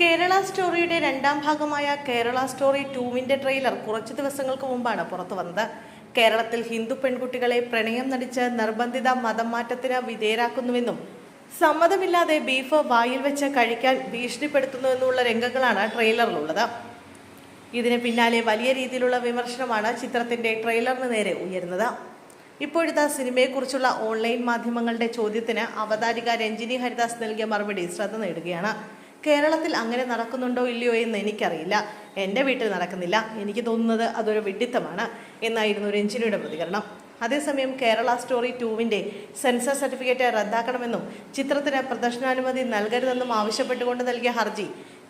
കേരള സ്റ്റോറിയുടെ രണ്ടാം ഭാഗമായ Kerala story 2-ന്റെ trailer കുറച്ചു ദിവസങ്ങൾക്ക് മുമ്പാണ് പുറത്തുവന്നത്. കേരളത്തിൽ ഹിന്ദു പെൺകുട്ടികളെ പ്രണയം നടിച്ച് നിർബന്ധിത മതം മാറ്റത്തിന് വിധേയരാക്കുന്നുവെന്നും സമ്മതമില്ലാതെ ബീഫ് വായിൽ വെച്ച് കഴിക്കാൻ ഭീഷണിപ്പെടുത്തുന്നുവെന്നുള്ള രംഗങ്ങളാണ് ട്രെയിലറിലുള്ളത്. ഇതിന് പിന്നാലെ വലിയ രീതിയിലുള്ള വിമർശനമാണ് ചിത്രത്തിന്റെ ട്രെയിലറിന് നേരെ ഉയരുന്നത്. ഇപ്പോഴത്തെ സിനിമയെക്കുറിച്ചുള്ള ഓൺലൈൻ മാധ്യമങ്ങളുടെ ചോദ്യത്തിന് അവതാരിക രഞ്ജിനി ഹരിദാസ് നൽകിയ മറുപടി ശ്രദ്ധ നേടുകയാണ്. കേരളത്തിൽ അങ്ങനെ നടക്കുന്നുണ്ടോ ഇല്ലയോ എന്ന് എനിക്കറിയില്ല. എൻ്റെ വീട്ടിൽ നടക്കുന്നില്ല. എനിക്ക് തോന്നുന്നത് അതൊരു വിഡ്ഢിത്തമാണ് എന്നായിരുന്നു രഞ്ജിനിയുടെ പ്രതികരണം. അതേസമയം കേരള സ്റ്റോറി 2-ന്റെ സെൻസർ സർട്ടിഫിക്കറ്റ് റദ്ദാക്കണമെന്നും ചിത്രത്തിന് പ്രദർശനാനുമതി നൽകരുതെന്നും ആവശ്യപ്പെട്ടുകൊണ്ട് നൽകിയ ഹർജി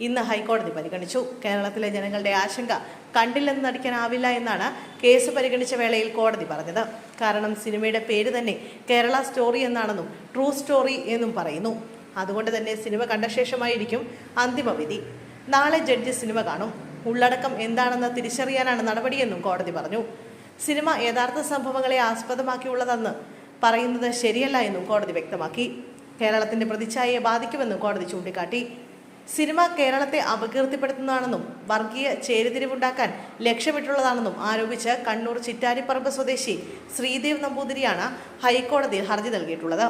ഇന്ന് ഹൈക്കോടതി പരിഗണിച്ചു. കേരളത്തിലെ ജനങ്ങളുടെ ആശങ്ക കണ്ടില്ലെന്ന് നടിക്കാനാവില്ല എന്നാണ് കേസ് പരിഗണിച്ച വേളയിൽ കോടതി പറഞ്ഞത്. കാരണം സിനിമയുടെ പേര് തന്നെ കേരള സ്റ്റോറി എന്നാണെന്നും ട്രൂ സ്റ്റോറി എന്നും പറയുന്നു. അതുകൊണ്ട് തന്നെ സിനിമ കണ്ട ശേഷമായിരിക്കും അന്തിമവിധി. നാളെ ജഡ്ജി സിനിമ കാണും. ഉള്ളടക്കം എന്താണെന്ന് തിരിച്ചറിയാനാണ് നടപടിയെന്നും കോടതി പറഞ്ഞു. സിനിമ യഥാർത്ഥ സംഭവങ്ങളെ ആസ്പദമാക്കിയുള്ളതെന്ന് പറയുന്നത് ശരിയല്ല എന്നും കോടതി വ്യക്തമാക്കി. കേരളത്തിന്റെ പ്രതിച്ഛായയെ ബാധിക്കുമെന്നും കോടതി ചൂണ്ടിക്കാട്ടി. സിനിമ കേരളത്തെ അപകീർത്തിപ്പെടുത്തുന്നതാണെന്നും വർഗീയ ചേരിതിരിവുണ്ടാക്കാൻ ലക്ഷ്യമിട്ടുള്ളതാണെന്നും ആരോപിച്ച് കണ്ണൂർ ചിറ്റാരിപ്പറമ്പ് സ്വദേശി ശ്രീദേവ് നമ്പൂതിരിയാണ് ഹൈക്കോടതിയിൽ ഹർജി നൽകിയിട്ടുള്ളത്.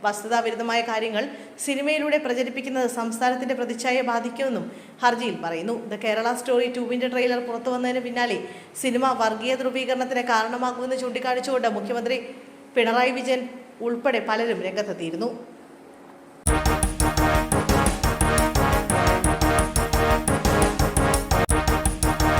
വസ്തുതാവിരുദ്ധമായ കാര്യങ്ങൾ സിനിമയിലൂടെ പ്രചരിപ്പിക്കുന്നത് സംസ്ഥാനത്തിന്റെ പ്രതിച്ഛായയെ ബാധിക്കുമെന്നും ഹർജിയിൽ പറയുന്നു. ദ കേരള സ്റ്റോറി 2-ന്റെ ട്രെയിലർ പുറത്തുവന്നതിന് പിന്നാലെ സിനിമ വർഗീയ ധ്രുവീകരണത്തിന് കാരണമാകുമെന്ന് ചൂണ്ടിക്കാണിച്ചുകൊണ്ട് മുഖ്യമന്ത്രി പിണറായി വിജയൻ ഉൾപ്പെടെ പലരും രംഗത്തെത്തിയിരുന്നു.